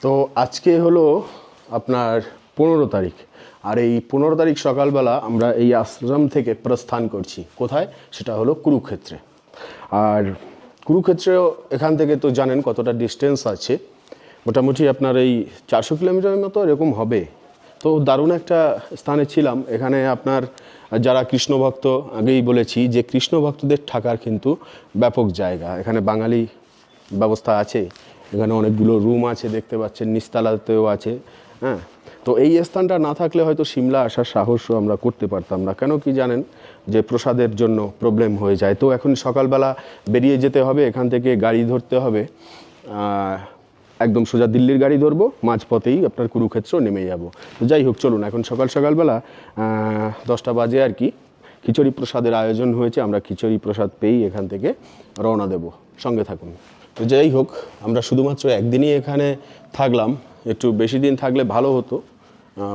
তো আজকে হলো আপনার 15 তারিখ, আর এই 15 তারিখ সকালবেলা আমরা এই আশ্রম থেকে প্রস্থান করছি। কোথায়? সেটা হলো কুরুক্ষেত্রে। আর কুরুক্ষেত্রেও এখান থেকে তো জানেন কতটা ডিস্টেন্স আছে, মোটামুটি আপনার এই 400 কিলোমিটারের মতো এরকম হবে। তো দারুণ একটা স্থানে ছিলাম। এখানে আপনার যারা কৃষ্ণ ভক্ত, আগেই বলেছি যে কৃষ্ণ ভক্তদের থাকার কিন্তু ব্যাপক জায়গা। এখানে বাঙালি ব্যবস্থা আছে, এখানে অনেকগুলো রুম আছে, দেখতে পাচ্ছেন নিচতলাতেও আছে। হ্যাঁ, তো এই স্থানটা না থাকলে হয়তো সিমলা আসার সাহসও আমরা করতে পারতাম না। কেন কি জানেন, যে প্রসাদের জন্য প্রবলেম হয়ে যায়। তো এখন সকালবেলা বেরিয়ে যেতে হবে, এখান থেকে গাড়ি ধরতে হবে, একদম সোজা দিল্লির গাড়ি ধরবো, মাঝপথেই আপনার কুরুক্ষেত্র নেমে যাব। তো যাই হোক, চলুন এখন সকালবেলা 10টা বাজে আর কি খিচুড়ি প্রসাদের আয়োজন হয়েছে। আমরা খিচুড়ি প্রসাদ পেয়েই এখান থেকে রওনা দেব, সঙ্গে থাকুন। তো যাই হোক, আমরা শুধুমাত্র একদিনই এখানে থাকলাম, একটু বেশি দিন থাকলে ভালো হতো।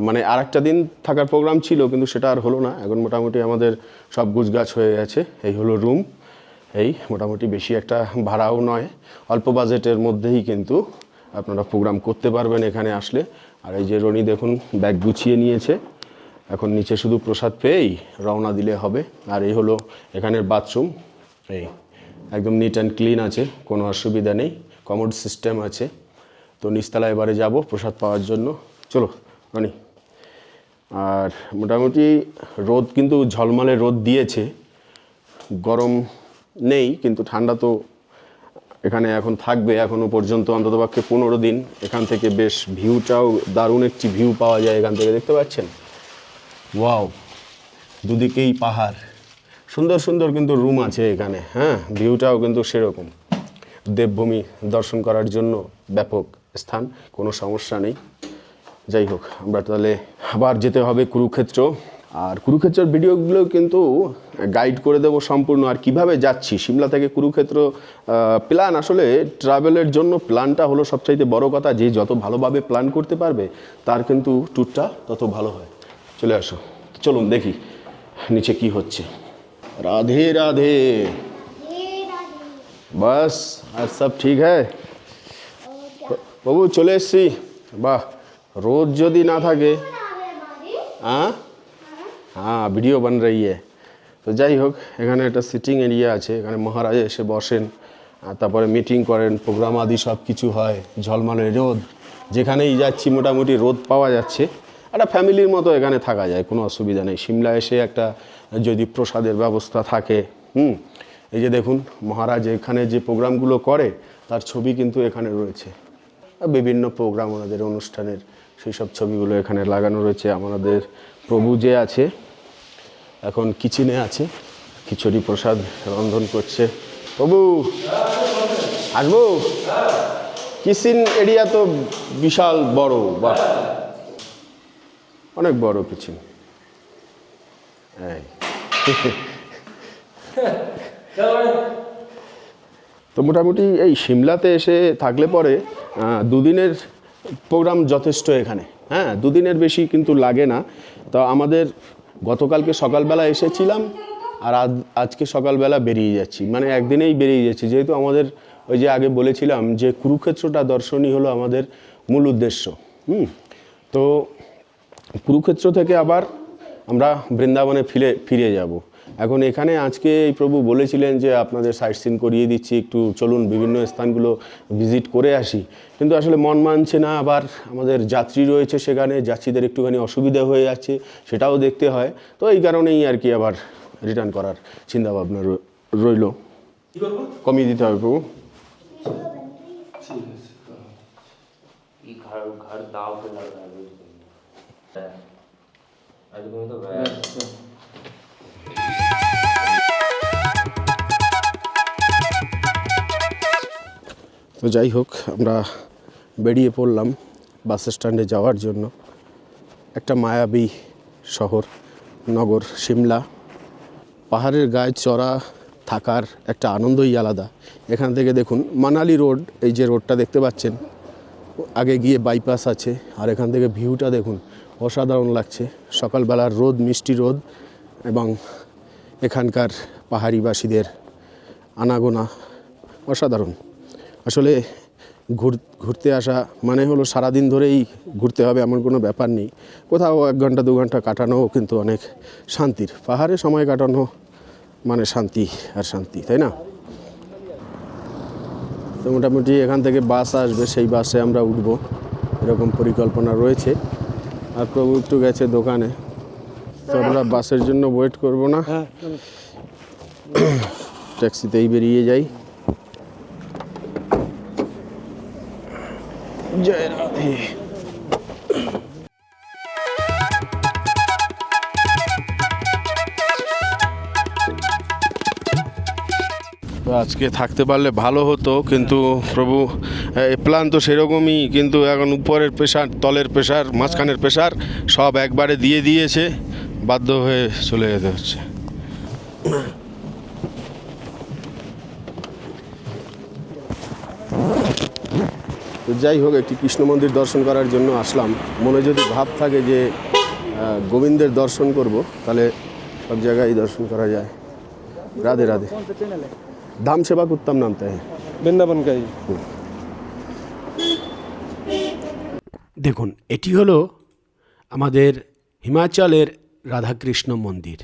মানে আরেকটা দিন থাকার প্রোগ্রাম ছিল, কিন্তু সেটা আর হলো না। এখন মোটামুটি আমাদের সব গুছগাছ হয়ে গেছে। এই হলো রুম, এই মোটামুটি বেশি একটা ভাড়াও নয়, অল্প বাজেটের মধ্যেই কিন্তু আপনারা প্রোগ্রাম করতে পারবেন এখানে আসলে। আর এই যে রনি দেখুন ব্যাগ গুছিয়ে নিয়েছে, এখন নিচে শুধু প্রসাদ পেয়েই রওনা দিলে হবে। আর এই হলো এখানের বাথরুম, এই একদম নিট অ্যান্ড ক্লিন আছে, কোনো অসুবিধা নেই, কমোড সিস্টেম আছে। তো নিচতলা এবারে যাব প্রসাদ পাওয়ার জন্য। চলো রনি। আর মোটামুটি রোদ কিন্তু ঝলমলে রোদ দিয়েছে, গরম নেই, কিন্তু ঠান্ডা তো এখানে এখন থাকবে এখনও পর্যন্ত, অন্ততপক্ষে 15 দিন। এখান থেকে বেশ ভিউটাও দারুণ একটি ভিউ পাওয়া যায় এখান থেকে, দেখতে পাচ্ছেন? ওয়াও, দুদিকেই পাহাড়, সুন্দর সুন্দর কিন্তু রুম আছে এখানে। হ্যাঁ, ভিউটাও কিন্তু সেরকম। দেবভূমি দর্শন করার জন্য ব্যাপক স্থান, কোনো সমস্যা নেই। যাই হোক, আমরা তাহলে আবার যেতে হবে কুরুক্ষেত্র। আর কুরুক্ষেত্রের ভিডিওগুলো কিন্তু গাইড করে দেবো সম্পূর্ণ, আর কিভাবে যাচ্ছি সিমলা থেকে কুরুক্ষেত্র। প্ল্যান আসলে ট্রাভেলের জন্য প্ল্যানটা হলো সবচাইতে বড় কথা। যে যত ভালোভাবে প্ল্যান করতে পারবে তার কিন্তু ট্যুরটা তত ভালো হয়। চলে আসো, চলুন দেখি নিচে কি হচ্ছে। রাধে রাধে। বাস আর সব ঠিক হ্যাঁ বাবু, চলে এসছি। বাহ, রোদ যদি না থাকে। হ্যাঁ হ্যাঁ, ভিডিও বান রही है। তো যাই হোক, এখানে একটা সিটিং এরিয়া আছে, এখানে মহারাজ এসে বসেন, আর তারপরে মিটিং করেন, প্রোগ্রাম আদি সব কিছু হয়। ঝলমলে রোদ, যেখানেই যাচ্ছি মোটামুটি রোদ পাওয়া যাচ্ছে। একটা ফ্যামিলির মতো এখানে থাকা যায়, কোনো অসুবিধা নেই। সিমলা এসে একটা যদি প্রসাদের ব্যবস্থা থাকে, এই যে দেখুন মহারাজ এখানে যে প্রোগ্রামগুলো করে তার ছবি কিন্তু এখানে রয়েছে। বিভিন্ন প্রোগ্রাম ওনাদের অনুষ্ঠানের সেই সব ছবিগুলো এখানে লাগানো রয়েছে। আমাদের প্রভু যে আছে এখন কিচেনে আছে, খিচুড়ি প্রসাদ রন্ধন করছে। প্রভু আসবো? কিচেন এরিয়া তো বিশাল বড়, বা অনেক বড় কিচেন। তো মোটামুটি এই সিমলাতে এসে থাকলে পরে 2 দিনের প্রোগ্রাম যথেষ্ট এখানে। হ্যাঁ, 2 দিনের বেশি কিন্তু লাগে না। তো আমাদের গতকালকে সকালবেলা এসেছিলাম, আর আজকে সকালবেলা বেরিয়ে যাচ্ছি, মানে একদিনেই বেরিয়ে যাচ্ছি। যেহেতু আমাদের ওই যে আগে বলেছিলাম যে কুরুক্ষেত্রটা দর্শনই হলো আমাদের মূল উদ্দেশ্য। তো কুরুক্ষেত্র থেকে আবার আমরা বৃন্দাবনে ফিরে যাব। এখন এখানে আজকে এই প্রভু বলেছিলেন যে আপনাদের সাইট সিন করিয়ে দিচ্ছি, একটু চলুন বিভিন্ন স্থানগুলো ভিজিট করে আসি। কিন্তু আসলে মন মানছে না, আবার আমাদের যাত্রী রয়েছে সেখানে, যাত্রীদের একটুখানি অসুবিধা হয়ে যাচ্ছে, সেটাও দেখতে হয়। তো এই কারণেই আর কি আবার রিটার্ন করার চিন্তাভাবনা রইল। কমিয়ে দিতে হবে প্রভু। তো যাই হোক, আমরা বেরিয়ে পড়লাম বাস স্ট্যান্ডে যাওয়ার জন্য। একটা মায়াবী শহর, নগর সিমলা। পাহাড়ের গায়ে চড়া থাকার একটা আনন্দই আলাদা। এখান থেকে দেখুন মানালি রোড, এই যে রোডটা দেখতে পাচ্ছেন, আগে গিয়ে বাইপাস আছে। আর এখান থেকে ভিউটা দেখুন, অসাধারণ লাগছে। সকালবেলার রোদ, মিষ্টি রোদ, এবং এখানকার পাহাড়িবাসীদের আনাগোনা অসাধারণ। আসলে ঘুরতে আসা মানে হলো সারাদিন ধরেই ঘুরতে হবে এমন কোনো ব্যাপার নেই, কোথাও 1 ঘন্টা 2 ঘন্টা কাটানোও কিন্তু অনেক শান্তির। পাহাড়ে সময় কাটানো মানে শান্তি আর শান্তি, তাই না? তো মোটামুটি এখান থেকে বাস আসবে, সেই বাসে আমরা উঠব এরকম পরিকল্পনা রয়েছে। আর প্রভু একটু গেছে দোকানে, তো আমরা বাসের জন্য ওয়েট করব না, ট্যাক্সিতেই বেরিয়ে যাই। জয় রাধে। তো আজকে থাকতে পারলে ভালো হতো, কিন্তু প্রভু প্ল্যান তো সেরকমই, কিন্তু এখন উপরের প্রেশার, তলের প্রেশার, মাঝখানের প্রেশার সব একবারে দিয়ে দিয়েছে, বাধ্য হয়ে চলে যেতে হচ্ছে। তো যাই হোক, একটি কৃষ্ণ মন্দির দর্শন করার জন্য আসলাম। মনে যদি ভাব থাকে যে গোবিন্দের দর্শন করব, তাহলে সব জায়গায় দর্শন করা যায়। রাধে রাধে। ধাম সেবা করতাম নামতে বৃন্দাবন গাই। দেখুন, এটি হলো আমাদের হিমাচলের রাধাকৃষ্ণ মন্দির।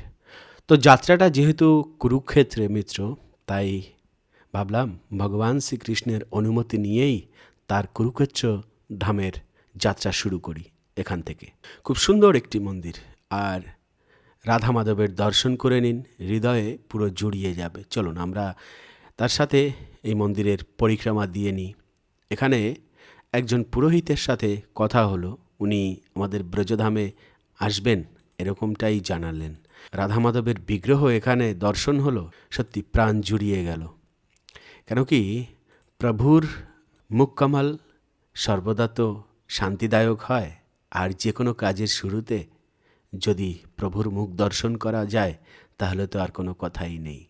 তো যাত্রাটা যেহেতু কুরুক্ষেত্রে মিত্র, তাই ভাবলাম ভগবান শ্রীকৃষ্ণের অনুমতি নিয়েই তার কুরুক্ষেত্র ধামের যাত্রা শুরু করি এখান থেকে। খুব সুন্দর একটি মন্দির, আর রাধা মাধবের দর্শন করে নিন, হৃদয়ে পুরো জুড়িয়ে যাবে। চলুন আমরা তার সাথে এই মন্দিরের পরিক্রমা দিয়ে নিই। এখানে একজন পুরোহিতের সাথে কথা হলো, উনি আমাদের ব্রজধামে আসবেন এরকমটাই জানালেন। রাধা মাধবের বিগ্রহ এখানে দর্শন হলো, সত্যি প্রাণ জুড়িয়ে গেল। কেন কি প্রভুর মুখকমল সর্বদা তো শান্তিদায়ক হয়, আর যে কোনো কাজের শুরুতে যদি প্রভুর মুখ দর্শন করা যায় তাহলে তো আর কোনো কথাই নেই।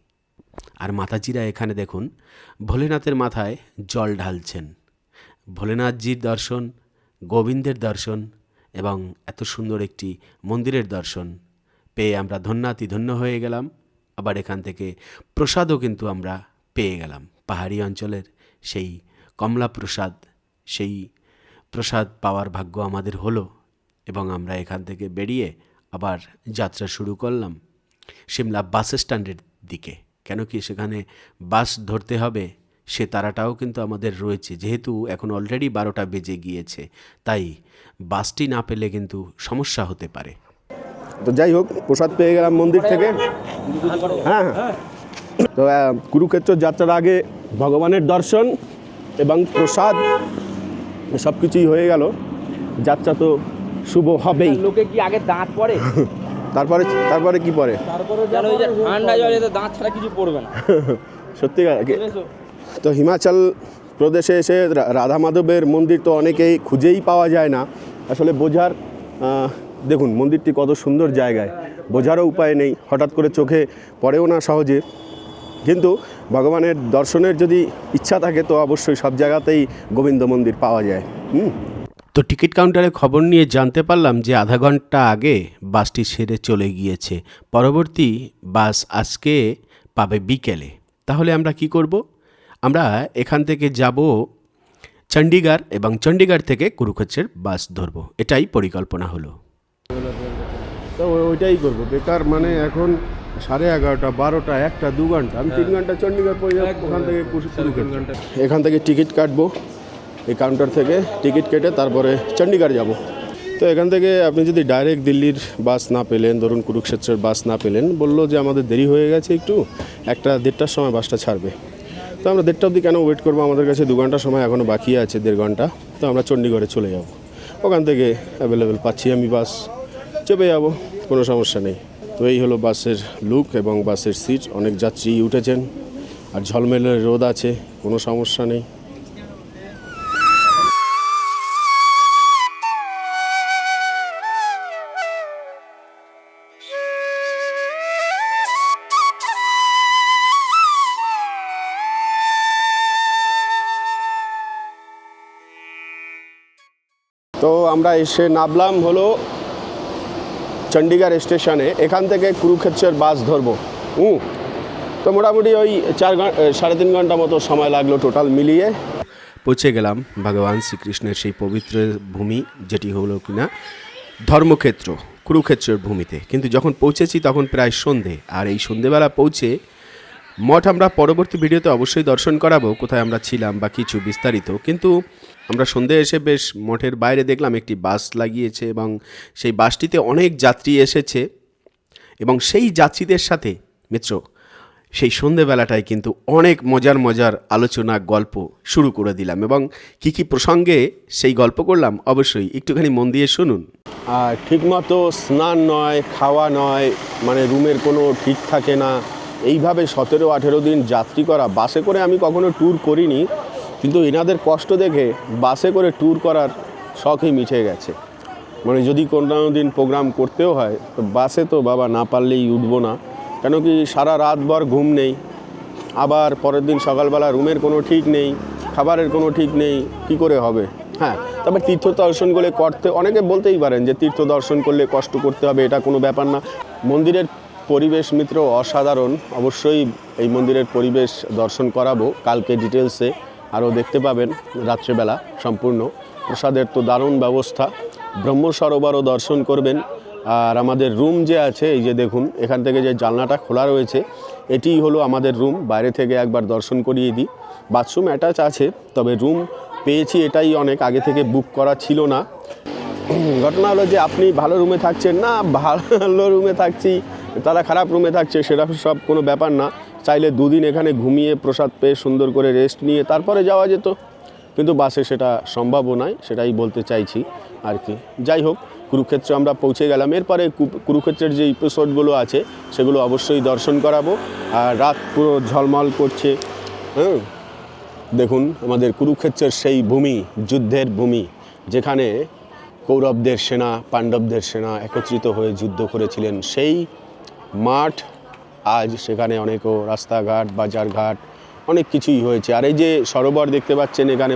আর মাতাজিরা এখানে দেখুন ভোলেনাথের মাথায় জল ঢালছেন। ভোলেনাথজির দর্শন, গোবিন্দের দর্শন এবং এত সুন্দর একটি মন্দিরের দর্শন পেয়ে আমরা ধন্য হয়ে গেলাম। আবার এখান থেকে প্রসাদও কিন্তু আমরা পেয়ে গেলাম, পাহাড়ি অঞ্চলের সেই কমলা প্রসাদ। সেই প্রসাদ পাওয়ার ভাগ্য আমাদের হলো, এবং আমরা এখান থেকে বেরিয়ে আবার যাত্রা শুরু করলাম সিমলা বাস স্ট্যান্ডের দিকে। কেন কি সেখানে বাস ধরতে হবে, সে তারাটাও কিন্তু আমাদের রয়েছে, যেহেতু এখন অলরেডি 12টা বেজে গিয়েছে, তাই বাসটি না পেলে কিন্তু সমস্যা হতে পারে। তো যাই হোক, প্রসাদ পেয়ে গেলাম মন্দির থেকে। হ্যাঁ হ্যাঁ। তো কুরুক্ষেত্র যাত্রার আগে ভগবানের দর্শন এবং প্রসাদ সব কিছুই হয়ে গেল, যাত্রা তো শুভ হবেই। লোকে কি আগে দাঁত পড়ে? তারপরে কি পরে? তারপরে জানো এই যে ঠান্ডা জলে তো দাঁত ছাড়া কিছু পড়বে না। সত্যি। তো হিমাচল প্রদেশে এসে রাধা মাধবের মন্দির তো অনেকেই খুঁজেই পাওয়া যায় না। আসলে বোঝার, দেখুন মন্দিরটি কত সুন্দর জায়গায়, বোঝারও উপায় নেই, হঠাৎ করে চোখে পড়েও না সহজে। কিন্তু ভগবানের দর্শনের যদি ইচ্ছা থাকে তো অবশ্যই সব জায়গাতেই গোবিন্দ মন্দির পাওয়া যায়। তো টিকিট কাউন্টারে খবর নিয়ে জানতে পারলাম যে আধা ঘন্টা আগে বাসটি ছেড়ে চলে গিয়েছে, পরবর্তী বাস আজকে পাবে বিকেলে। তাহলে আমরা কি করব? আমরা এখান থেকে যাব চণ্ডীগড়, এবং চণ্ডীগড় থেকে কুরুক্ষেত্রের বাস ধরব, এটাই পরিকল্পনা হলো। তো ওইটাই করবো, বেকার মানে এখন 11:30, 12টা, 1টা, 2 ঘন্টা, আমি 3 ঘন্টা চণ্ডীগড় পড়ে যাবো। ওখান থেকে এখান থেকে টিকিট কাটবো, এই কাউন্টার থেকে টিকিট কেটে তারপরে চণ্ডীগড় যাব। তো এখান থেকে আপনি যদি ডাইরেক্ট দিল্লির বাস না পেলেন, ধরুন কুরুক্ষেত্রের বাস না পেলেন, বললো যে আমাদের দেরি হয়ে গেছে একটু, 1টা-1:30টার সময় বাসটা ছাড়বে। তো আমরা 1:30 অবধি কেন ওয়েট করবো, আমাদের কাছে 2 ঘন্টা সময় এখনও বাকি আছে, 1.5 ঘন্টা। তো আমরা চণ্ডীগড়ে চলে যাব, ওখান থেকে অ্যাভেলেবেল পাচ্ছি আমি, বাস চেপে যাব, কোনো সমস্যা নেই। তো এই হলো বাসের লুক এবং বাসের সিট, অনেক যাত্রী উঠেছেন, আর ঝলমেলে রোদ আছে, কোনো সমস্যা নেই। তো আমরা এসে নামলাম হলো চণ্ডীগড় স্টেশনে, এখান থেকে কুরুক্ষেত্রের বাস ধরবো। তো মোটামুটি ওই 3.5 ঘন্টা মতো সময় লাগলো টোটাল মিলিয়ে। পৌঁছে গেলাম ভগবান শ্রীকৃষ্ণের সেই পবিত্র ভূমি, যেটি হলো কিনা ধর্মক্ষেত্র, কুরুক্ষেত্রের ভূমিতে। কিন্তু যখন পৌঁছেছি তখন প্রায় সন্ধে, আর এই সন্ধেবেলা পৌঁছে মঠ আমরা পরবর্তী ভিডিওতে অবশ্যই দর্শন করাবো কোথায় আমরা ছিলাম বা কিছু বিস্তারিত। কিন্তু আমরা সন্ধে এসে বেশ মঠের বাইরে দেখলাম একটি বাস লাগিয়েছে এবং সেই বাসটিতে অনেক যাত্রী এসেছে এবং সেই যাত্রীদের সাথে মিত্র সেই সন্ধেবেলাটায় কিন্তু অনেক মজার মজার আলোচনা গল্প শুরু করে দিলাম। এবং কি কি প্রসঙ্গে সেই গল্প করলাম অবশ্যই একটুখানি মন দিয়ে শুনুন। আর ঠিকমতো স্নান নয়, খাওয়া নয়, মানে রুমের কোনো ঠিক থাকে না, এইভাবে 17-18 দিন যাত্রী করা। বাসে করে আমি কখনো ট্যুর করিনি, কিন্তু এনাদের কষ্ট দেখে বাসে করে ট্যুর করার শখই মিটে গেছে। মানে যদি কোনো দিন প্রোগ্রাম করতেও হয় তো বাসে তো বাবা না পারলেই উঠবো না, কেন কি সারা রাতভর ঘুম নেই, আবার পরের দিন সকালবেলা রুমের কোনো ঠিক নেই, খাবারের কোনো ঠিক নেই, কি করে হবে। হ্যাঁ, তবে তীর্থ দর্শনগুলো করতে অনেকে বলতেই পারেন যে তীর্থ দর্শন করলে কষ্ট করতে হবে, এটা কোনো ব্যাপার না। মন্দিরের পরিবেশ মিত্র অসাধারণ, অবশ্যই এই মন্দিরের পরিবেশ দর্শন করাবো কালকে ডিটেলসে, আরও দেখতে পাবেন রাত্রেবেলা সম্পূর্ণ। প্রসাদের তো দারুণ ব্যবস্থা, ব্রহ্ম সরোবরও দর্শন করবেন। আর আমাদের রুম যে আছে, এই যে দেখুন এখান থেকে যে জানলাটা খোলা রয়েছে, এটিই হলো আমাদের রুম। বাইরে থেকে একবার দর্শন করিয়ে দিই। বাথরুম অ্যাটাচ আছে, তবে রুম পেয়েছি এটাই অনেক, আগে থেকে বুক করা ছিল না। ঘটনা হলো যে আপনি ভালো রুমে থাকছেন না, ভালো রুমে থাকছি, তারা খারাপ রুমে থাকছে, সেটা সব কোনো ব্যাপার না। চাইলে 2 দিন এখানে ঘুমিয়ে প্রসাদ পেয়ে সুন্দর করে রেস্ট নিয়ে তারপরে যাওয়া যেত, কিন্তু বাসে সেটা সম্ভবও নয়, সেটাই বলতে চাইছি আর কি। যাই হোক, কুরুক্ষেত্রে আমরা পৌঁছে গেলাম। এরপরে কুরুক্ষেত্রের যে এপিসোডগুলো আছে সেগুলো অবশ্যই দর্শন করাবো। আর রাত পুরো ঝলমল করছে। হ্যাঁ, দেখুন আমাদের কুরুক্ষেত্রের সেই ভূমি, যুদ্ধের ভূমি, যেখানে কৌরবদের সেনা পাণ্ডবদের সেনা একত্রিত হয়ে যুদ্ধ করেছিলেন, সেই মাঠ। আজ সেখানে অনেকও রাস্তাঘাট, বাজারঘাট, অনেক কিছুই হয়েছে। আর এই যে সরোবর দেখতে পাচ্ছেন এখানে,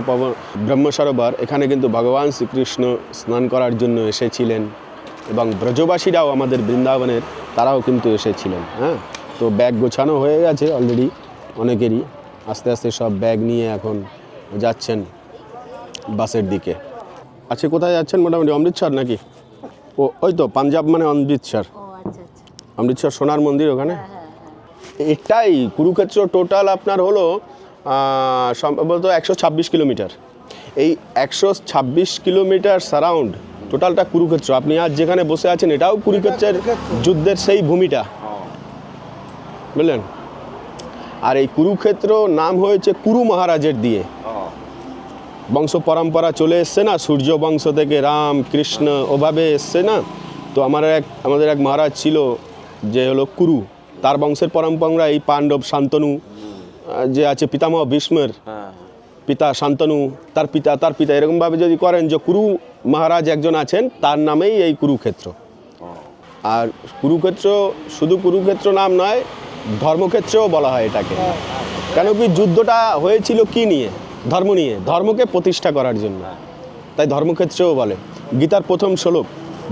ব্রহ্ম সরোবর, এখানে কিন্তু ভগবান শ্রীকৃষ্ণ স্নান করার জন্য এসেছিলেন এবং ব্রজবাসীরাও আমাদের বৃন্দাবনের, তারাও কিন্তু এসেছিলেন। হ্যাঁ, তো ব্যাগ গোছানো হয়ে গেছে অলরেডি অনেকেরই, আস্তে আস্তে সব ব্যাগ নিয়ে এখন যাচ্ছেন বাসের দিকে। আচ্ছা, কোথায় যাচ্ছেন? মোটামুটি অমৃতসর নাকি? ওই তো পাঞ্জাব, মানে অমৃতসর। অমৃতসর সোনার মন্দির ওখানে। এটাই কুরুক্ষেত্র টোটাল আপনার হলো সম্ভবত 126 কিলোমিটার। এই 126 কিলোমিটার সারাউন্ড টোটালটা কুরুক্ষেত্র। আপনি আজ যেখানে বসে আছেন এটাও কুরুক্ষেত্রের যুদ্ধের সেই ভূমিটা, বুঝলেন? আর এই কুরুক্ষেত্র নাম হয়েছে কুরু মহারাজের দিয়ে, বংশ পরম্পরা চলে এসছে না, সূর্য বংশ থেকে রাম কৃষ্ণ ওভাবে এসছে না। তো আমাদের এক মহারাজ ছিল যে হলো কুরু, তার বংশের পরম্পরা এই পাণ্ডব, শান্তনু যে আছে পিতামহ ভীষ্মের পিতা, শান্তনু তার পিতা, এরকমভাবে যদি করেন যে কুরু মহারাজ একজন আছেন, তার নামেই এই কুরুক্ষেত্র। আর কুরুক্ষেত্র শুধু কুরুক্ষেত্র নাম নয়, ধর্মক্ষেত্রেও বলা হয় এটাকে। কেন কি যুদ্ধটা হয়েছিল কি নিয়ে? ধর্ম নিয়ে, ধর্মকে প্রতিষ্ঠা করার জন্য, তাই ধর্মক্ষেত্রেও বলে। গীতার প্রথম শ্লোক,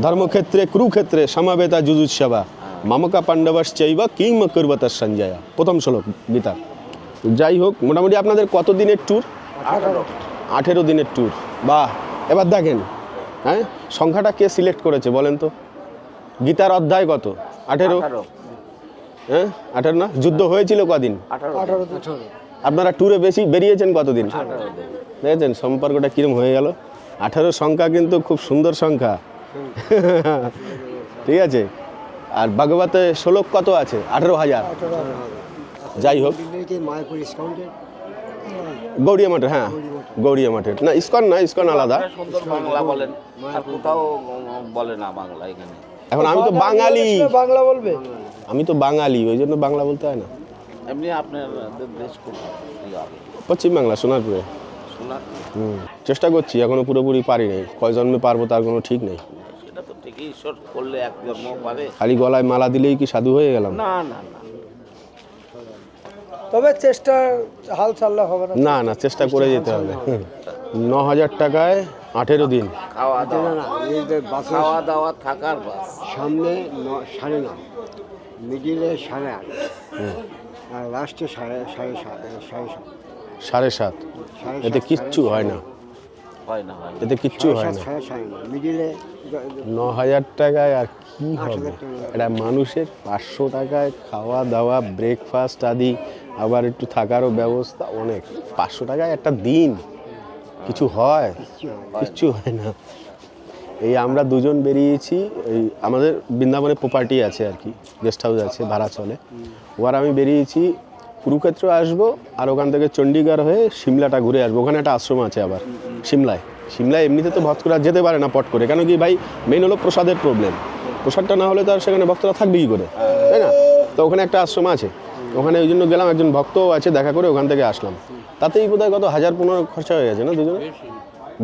ধর্মক্ষেত্রে কুরুক্ষেত্রে সমাবেতা যুজুৎসবা মামকা পাণ্ডবাশ্চৈব কিং কুর্বত সঞ্জয়া, প্রথম শ্লোক গীতার। যাই হোক, মোটামুটি আপনাদের কত দিনের ট্যুর? 18 দিনের ট্যুর। বাহ, এবার দেখেন, হ্যাঁ, সংখ্যাটা কে সিলেক্ট করেছে বলেন তো? গীতার অধ্যায় কত? 18। হ্যাঁ, 18 না? যুদ্ধ হয়েছিল কদিন? 18। আপনারা ট্যুরে বেশি বেরিয়েছেন কতদিন? দেখেছেন সম্পর্কটা কিরম হয়ে গেল। 18 সংখ্যা কিন্তু খুব সুন্দর সংখ্যা। ঠিক আছে। আর ভাগবতে শ্লোক কত আছে? 18,000। যাই হোক, গৌড়িয়া মঠের, হ্যাঁ গৌড়িয়া মঠের না, ইসকন না, ইসকন আলাদা। সুন্দর বাংলা বলেন, আর কোথাও বলে না বাংলা এখানে। এখন আমি তো বাঙালি, বাংলা বলবে, আমি তো বাঙালি, ওই জন্য বাংলা বলতে হয় না। এমনি আপনার দেশ কোথায়? পশ্চিমবাংলা, সোনারপুরে। চেষ্টা করছি, এখনো পুরোপুরি পারি নাই। কয় জন্মে পারবো তার কোনো ঠিক নেই। সেটা তো ঠিকই, ঈশ্বর করলে এক জন্ম পারে। খালি গলায় মালা দিলেই কি সাধু হয়ে গেলাম? না না না, তবে চেষ্টা হাল ছাড়লে হবে না। না না, চেষ্টা করে যেতে হবে। 9,000 টাকায় 18 দিন। খাওয়া দাওয়া, খাওয়া দাওয়া থাকার বাস। সামনে 9:30, মিডিলে 8:30, আর লাস্টে 7:30। 7.5, এতে কিচ্ছু হয় না, হয় না হয় না। এতে কিচ্ছু হয় না। সাড়ে না মিডিলে 9,000 টাকায় আর কি হবে? এটা মানুষের 500 টাকায় খাওয়া দাওয়া, ব্রেকফাস্ট আদি, আবার একটু থাকারও ব্যবস্থা, অনেক। 500 টাকায় একটা দিন কিছু হয়? কিচ্ছু হয় না। এই আমরা দুজন বেরিয়েছি, এই আমাদের বৃন্দাবনে প্রপার্টি আছে আর কি, গেস্ট হাউস আছে, ভাড়া চলে। ওর আমি বেরিয়েছি কুরুক্ষেত্র আসবো, আর ওখান থেকে চণ্ডীগড় হয়ে সিমলাটা ঘুরে আসবো। ওখানে একটা আশ্রম আছে আবার সিমলায় এমনিতে তো ভক্তরা যেতে পারে না পট করে, কেন কি ভাই, মেন হলো প্রসাদের প্রবলেম। প্রসাদটা না হলে তো আর সেখানে ভক্তরা থাকবে কী করে, তাই না? তো ওখানে একটা আশ্রম আছে, ওখানে ওই জন্য গেলাম, একজন ভক্তও আছে, দেখা করে ওখান থেকে আসলাম। তাতেই বোধহয় কত 1,000-15 খরচা হয়ে গেছে না দুজনে?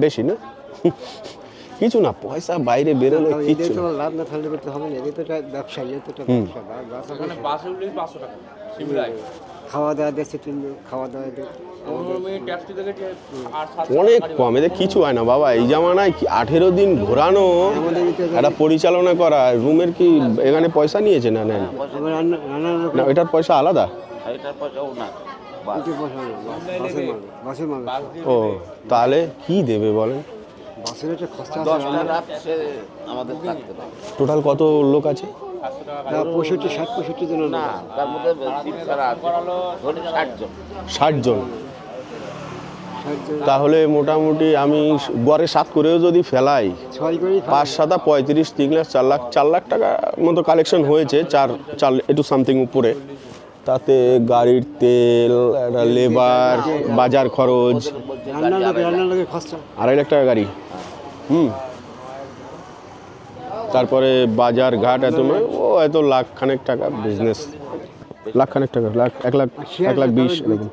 বেশি না? কিছু না, পয়সা বাইরে বেরোলে এদের কিচ্ছু তো না। লাভ না থাকলে করতে হবে না, এদের তো এটা ব্যবসায়ী, এদের তো এটা ব্যবসা। ওখানে বাসে উঠলেই 500 টাকা সিমলায়। খাওয়া দাওয়া দিচ্ছে 3 দিন, খাওয়া দাওয়া দিয়ে 15 মিনিট ট্যাক্সি থেকে আর 700 অনেক কম, এদের কিছু হয় না বাবা। এই জামানায় 18 দিন ঘোরানো, একটা পরিচালনা করা, রুমের কি এখানে পয়সা নিয়েছে না? নেন আবার রান্নার লোক না, এটার পয়সা আলাদা। এটার পয়সাও না। বাস। উঠে বসা না, বাসের মাল ও তাহলে কি দেবে বলেন? বাসের একটা খরচা 10টা রাত সে আমাদের থাকতে পারে টোটাল কত লোক আছে? 65-60 জন না, তার মধ্যে সিট ছাড়া আছে ধরুন 60 জন। 60 জন। তাহলে মোটামুটি আমি গড়ে 7 করেও যদি ফেলাই, 6 করেই 5 7 35, 3 লাখ, 4 লাখ টাকা মতো কালেকশন হয়েছে, 4 একটু সামথিং উপরে। তাতে গাড়ির তেল, একটা লেবার, বাজার খরচ, রান্নার লোকের খরচা 2.5 লাখ টাকা গাড়ি। তারপরে বাজার ঘাট এত নয়, ও এত লাখখানেক টাকা বিজনেস, লাখখানেক টাকা, 1,20,000 এরকম।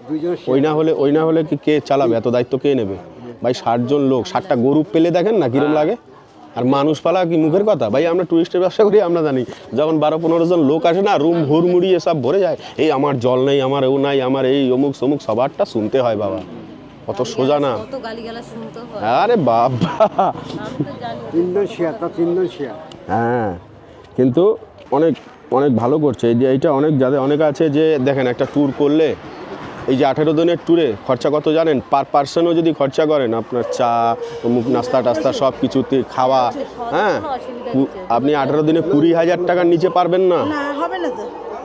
ওই না হলে কি কে চালাবে? এত দায়িত্ব কে নেবে ভাই? 60 জন লোক, 60টা গরু পেলে দেখেন না কিরম লাগে। আর মানুষ পালা কি মুখের কথা ভাই? আমরা টুরিস্টের ব্যবসা করি, আমরা জানি যখন 12-15 জন লোক আসে না, রুম হুড়মুড়ি এসব ভরে যায়। এই আমার জল নেই, আমার ও নাই, আমার এই অমুক সমুক, সবারটা শুনতে হয় বাবা, অত সোজা না। কত গালিগালাজ শুনতে হয়। আরে বাবা, আমি তো জানি। 3 জন শেয়ার, তা 3 জন শেয়ার। হ্যাঁ, কিন্তু অনেক অনেক ভালো করছে। এই যে এইটা অনেক আছে যে দেখেন, একটা ট্যুর করলে এই যে 18 দিনের ট্যুরে খরচা কত জানেন? পার পার্সনও যদি খরচা করেন, আপনার চা, অমুক নাস্তা টাস্তা সব কিছুতে খাওয়া, হ্যাঁ, আপনি 18 দিনে 20,000 টাকার নিচে পারবেন না। হবে না তো।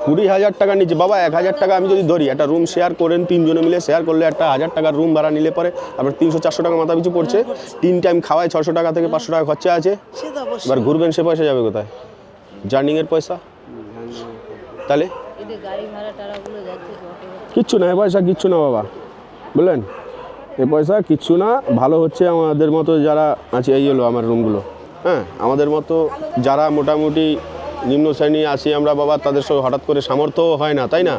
20,000 টাকার নিচে বাবা। 1,000 টাকা আমি যদি ধরি, একটা রুম শেয়ার করেন, 3 জনে মিলে শেয়ার করলে একটা 1,000 টাকার রুম ভাড়া নিলে পরে আপনার 300-400 টাকা মাথা পিছু পড়ছে। 3 টাইম খাওয়ায় 600 টাকা থেকে 500 টাকা খরচা আছে। সে তো অবশ্যই। এবার ঘুরবেন, সে পয়সা যাবে কোথায়? জার্নিংয়ের পয়সা। তাহলে এদের গাড়ি ভাড়া টাড়াগুলো যাচ্ছে যত। কিচ্ছু না, এ পয়সা কিচ্ছু না বাবা, বুঝলেন? এ পয়সা কিচ্ছু না। ভালো হচ্ছে আমাদের মতো যারা আছে, এই হলো আমার রুমগুলো, হ্যাঁ, আমাদের মতো যারা মোটামুটি নিম্ন শ্রেণী আসি আমরা বাবা, তাদের সঙ্গে হঠাৎ করে সামর্থ্যও হয় না, তাই না?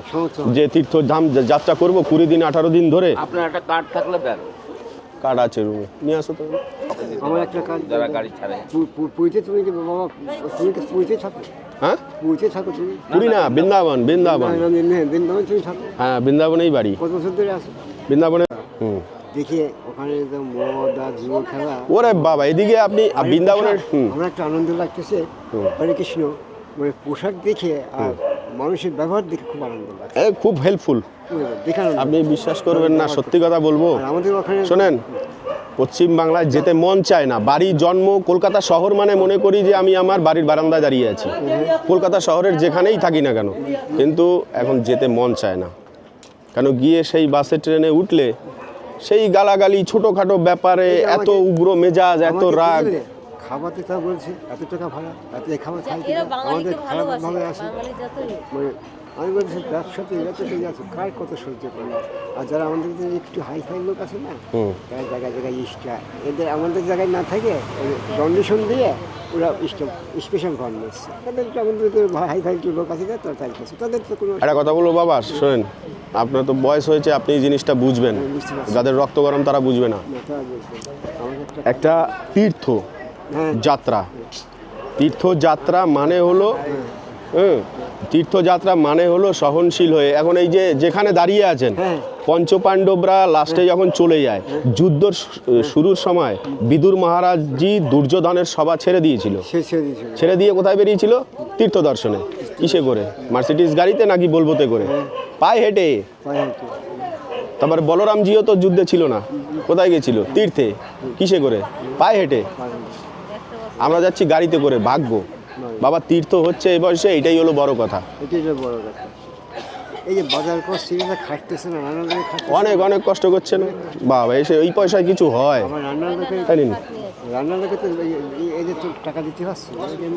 যে তীর্থধাম যাত্রা করবো 20 দিন 18 দিন ধরে। আপনার একটা কার্ড থাকলে দেন, কার্ড আছে রুমে, নিয়ে আসো তো। আমার একটা কাজ যারা গাড়ি ছাড়ে। পুরীতে তুমি কি বাবা, তুমি কি পুরীতে থাকো? হ্যাঁ, পুরীতে থাকো তুমি? পুরী না, বৃন্দাবন। বৃন্দাবন তুমি থাকো? হ্যাঁ, বৃন্দাবনেই বাড়ি, কত বছর ধরে আসো? বৃন্দাবনে। দেখে ওখানে তো মদ আর জুয়ো খেলা। ওরে বাবা, এদিকে আপনি বৃন্দাবনের। আমার একটা আনন্দ লাগতেছে, হরে কৃষ্ণ, মানে পোশাক দেখে আর মানুষের ব্যবহার দেখে খুব আনন্দ লাগে, খুব হেল্পফুল। দেখে আনন্দ। আপনি বিশ্বাস করবেন না, সত্যি কথা বলবো, আর আমাদের ওখানে শোনেন, পশ্চিম বাংলায় যেতে মন চায় না। বাড়ির জন্ম কলকাতা শহর, মানে মনে করি যে আমি আমার বাড়ির বারান্দায় দাঁড়িয়ে আছি, কলকাতা শহরের যেখানেই থাকি না কেন, কিন্তু এখন যেতে মন চায় না। কেন গিয়ে সেই বাসে ট্রেনে উঠলে সেই গালাগালি, ছোটোখাটো ব্যাপারে এত উগ্র মেজাজ, এত রাগ। খাবারতে তা বলছে এত টাকা ভাড়া, এত এই খাবার খাই এরা আমাদের বাঙালিকে খারাপ ভালোবাসে, ভাবে আসে। বাঙালি যতই। মানে আমি বলছি ব্যবসাতে এত ঠিক আছে, কার কত সহ্য করে। আর যারা আমাদের যে একটু হাই ফাই লোক আছে না, তারা জায়গায় জায়গায় ইস্টা, এদের আমাদের জায়গায় না থাকে কন্ডিশন দিয়ে ওরা স্পেশাল ঘর নিচ্ছে। তাদের আমাদের হাই ফাই লোক আছে তারা তাই করছে, তাদের তো কোনো একটা কথা বলবো বাবা, শোনেন, আপনার তো বয়স হয়েছে, আপনি এই জিনিসটা বুঝবেন। যাদের রক্ত গরম তারা বুঝবে না। আমাদের একটা তীর্থ যাত্রা, তীর্থযাত্রা মানে হলো, তীর্থযাত্রা মানে হলো সহনশীল হয়ে। এখন এই যে যেখানে দাঁড়িয়ে আছেন, পঞ্চপাণ্ডবরা লাস্টে যখন চলে যায়, যুদ্ধ শুরুর সময় বিদুর মহারাজজি দুর্যোধনের সভা ছেড়ে দিয়েছিল। ছেড়ে দিয়ে কোথায় বেরিয়েছিল? তীর্থ দর্শনে। কিসে করে? মার্সিডিজ গাড়িতে নাকি বলবোতে করে? পায়ে হেঁটে। তারপরে বলরামজিও তো যুদ্ধে ছিল না, কোথায় গেছিল? তীর্থে। কিসে করে? পায়ে হেঁটে। আমরা যাচ্ছি গাড়িতে করে, ভাগ্য। বাবা তীর্থ হচ্ছে এই বয়সে, এটাই হলো বড় কথা। এটাই তো বড় কথা। এই যে বাজার করছি এটা খাটতেছে না, রান্নার লোকে খাটতেছে। অনেক অনেক কষ্ট করছে না বাবা, এসে ওই পয়সায় কিছু হয়? আমার রান্নার লোকে তাই নিন। রান্নার লোকে তো এদের তো টাকা দিতে হচ্ছে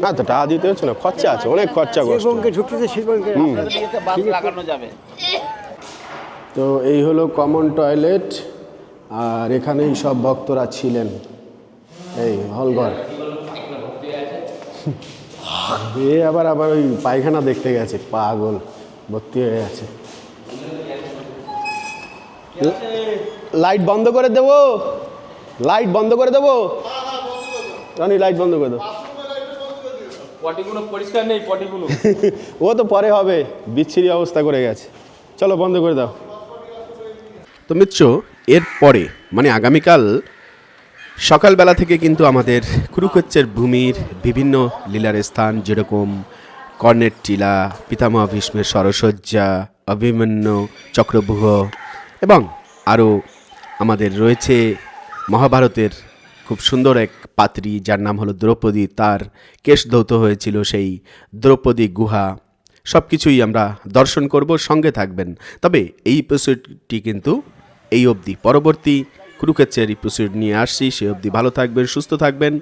না তো টাকা দিতে হচ্ছে না, খরচা আছে, অনেক খরচা যে কষ্ট। বঙ্কে ঢুকতেছে সেই বঙ্কে ইয়েতে বাস লাগানো যাবে। তো এই হলো কমন টয়লেট, আর এখানেই সব ভক্তরা ছিলেন। এই হলঘর। এ আবার আবার ওই পায়খানা দেখতে গেছে, পাগল ভর্তি হয়ে গেছে। লাইট বন্ধ করে দেবো, লাইট বন্ধ করে দেবো, রানি লাইট বন্ধ করে দেবো। পটিগুলো পরিষ্কার নেই, পটিগুলো ও তো পরে হবে, বিচ্ছিরি অবস্থা করে গেছে। চলো বন্ধ করে দাও। তো মিত্র, এর পরে মানে আগামীকাল সকালবেলা থেকে কিন্তু আমাদের কুরুক্ষেত্রের ভূমির বিভিন্ন লীলার স্থান, যেরকম কর্ণের টিলা, পিতামহ ভীষ্মের সরসজ্জা, অভিমন্যু চক্রব্যূহ, এবং আরও আমাদের রয়েছে মহাভারতের খুব সুন্দর এক পাত্রী যার নাম হলো দ্রৌপদী, তার কেশ ধৌত হয়েছিল সেই দ্রৌপদী গুহা, সব কিছুই আমরা দর্শন করব, সঙ্গে থাকবেন। তবে এই এপিসোডটি কিন্তু এই অবধি, পরবর্তী কুরুক্ষেত্রের এপিসোড নিয়ে আসছি, সে অবধি ভালো থাকবেন, সুস্থ থাকবেন,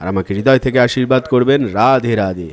আর আমাকে হৃদয় থেকে আশীর্বাদ করবেন। রাধে রাধে।